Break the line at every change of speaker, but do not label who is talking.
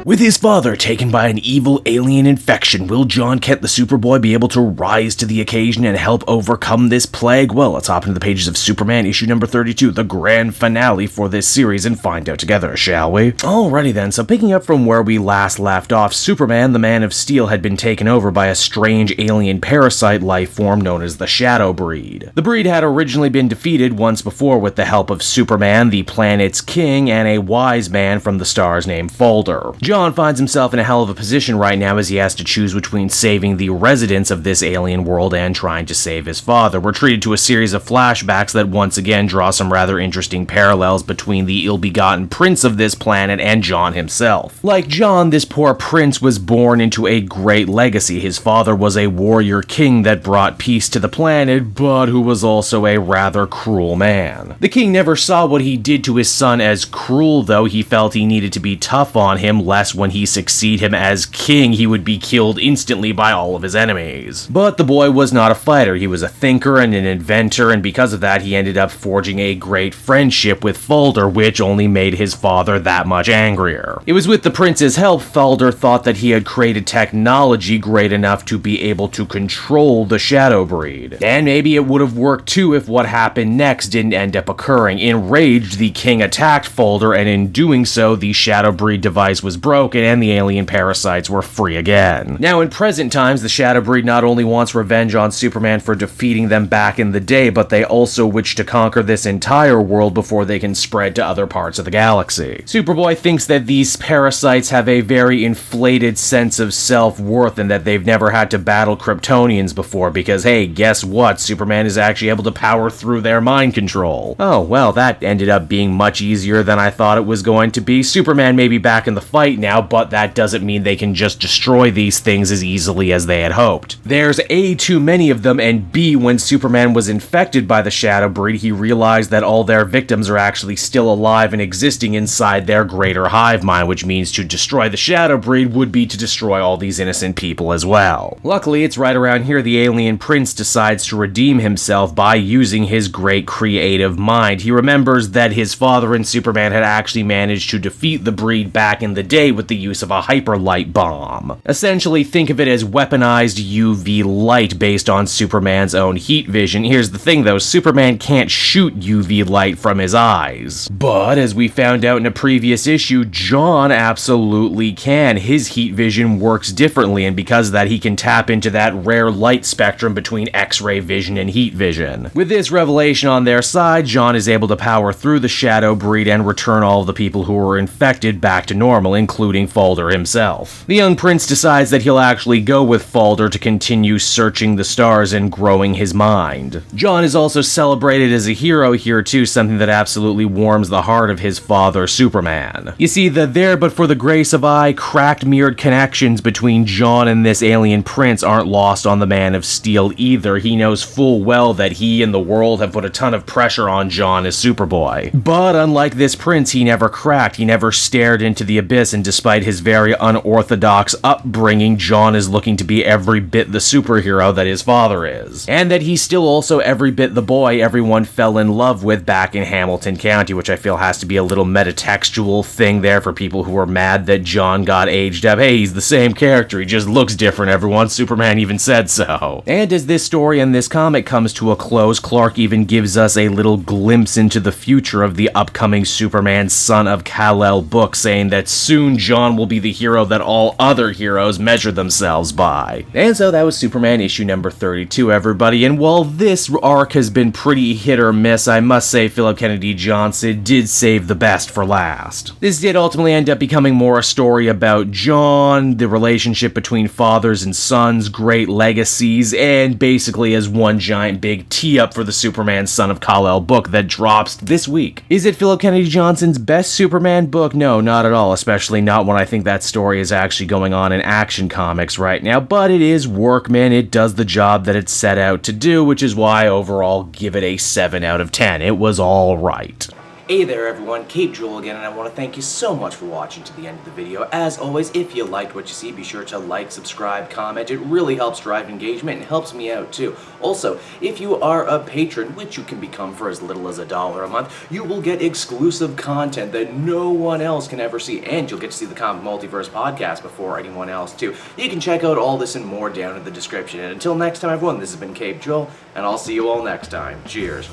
With his father taken by an evil alien infection, will Jon Kent the Superboy be able to rise to the occasion and help overcome this plague? Well, let's hop into the pages of Superman issue number 32, the grand finale for this series, and find out together, shall we? Alrighty then, so picking up from where we last left off, Superman, the Man of Steel, had been taken over by a strange alien parasite life form known as the Shadowbreed. The breed had originally been defeated once before with the help of Superman, the planet's king, and a wise man from the stars named Folder. Jon finds himself in a hell of a position right now as he has to choose between saving the residents of this alien world and trying to save his father. We're treated to a series of flashbacks that once again draw some rather interesting parallels between the ill-begotten prince of this planet and Jon himself. Like Jon, this poor prince was born into a great legacy. His father was a warrior king that brought peace to the planet, but who was also a rather cruel man. The king never saw what he did to his son as cruel, though. He felt he needed to be tough on him, lest when he succeed him as king, he would be killed instantly by all of his enemies. But the boy was not a fighter. He was a thinker and an inventor, and because of that, he ended up forging a great friendship with Folder, which only made his father that much angrier. It was with the prince's help, Folder thought that he had created technology great enough to be able to control the Shadowbreed. And maybe it would have worked too if what happened next didn't end up occurring. Enraged, the king attacked Folder, and in doing so, the Shadowbreed device was broken and the alien parasites were free again. Now, in present times, the Shadowbreed not only wants revenge on Superman for defeating them back in the day, but they also wish to conquer this entire world before they can spread to other parts of the galaxy. Superboy thinks that these parasites have a very inflated sense of self-worth and that they've never had to battle Kryptonians before because, hey, guess what? Superman is actually able to power through their mind control. Oh, well, that ended up being much easier than I thought it was going to be. Superman may be back in the fight now, but that doesn't mean they can just destroy these things as easily as they had hoped. There's A, too many of them, and B, when Superman was infected by the Shadowbreed, he realized that all their victims are actually still alive and existing inside their greater hive mind, which means to destroy the Shadowbreed would be to destroy all these innocent people as well. Luckily, it's right around here the alien prince decides to redeem himself by using his great creative mind. He remembers that his father and Superman had actually managed to defeat the breed back in the day with the use of a hyperlight bomb. Essentially, think of it as weaponized UV light based on Superman's own heat vision. Here's the thing though, Superman can't shoot UV light from his eyes. But as we found out in a previous issue, Jon absolutely can. His heat vision works differently, and because of that, he can tap into that rare light spectrum between X-ray vision and heat vision. With this revelation on their side, Jon is able to power through the Shadowbreed and return all of the people who were infected back to normal, including Folder himself. The young prince decides that he'll actually go with Folder to continue searching the stars and growing his mind. Jon is also celebrated as a hero here too, something that absolutely warms the heart of his father, Superman. You see, the there but for the grace of I, cracked mirrored connections between Jon and this alien prince aren't lost on the Man of Steel either. He knows full well that he and the world have put a ton of pressure on Jon as Superboy. But unlike this prince, he never cracked, he never stared into the abyss, and despite his very unorthodox upbringing, Jon is looking to be every bit the superhero that his father is. And that he's still also every bit the boy everyone fell in love with back in Hamilton County, which I feel has to be a little metatextual thing there for people who are mad that Jon got aged up. Hey, he's the same character, he just looks different, everyone. Superman even said so. And as this story and this comic comes to a close, Clark even gives us a little glimpse into the future of the upcoming Superman Son of Kal-El book, saying that soon Jon will be the hero that all other heroes measure themselves by. And so that was Superman issue number 32, everybody, and while this arc has been pretty hit or miss, I must say Philip Kennedy Johnson did save the best for last. This did ultimately end up becoming more a story about Jon, the relationship between fathers and sons, great legacies, and basically as one giant big tee-up for the Superman Son of Kal-El book that drops this week. Is it Philip Kennedy Johnson's best Superman book? No, not at all, especially not when I think that story is actually going on in Action Comics right now, but it is workman, it does the job that it's set out to do, which is why I overall give it a 7 out of 10. It was alright. Hey there everyone, Cape Joel again, and I want to thank you so much for watching to the end of the video. As always, if you liked what you see, be sure to like, subscribe, comment. It really helps drive engagement and helps me out too. Also, if you are a patron, which you can become for as little as $1 a month, you will get exclusive content that no one else can ever see, and you'll get to see the Comic Multiverse podcast before anyone else too. You can check out all this and more down in the description. And until next time everyone, this has been Cape Joel, and I'll see you all next time. Cheers.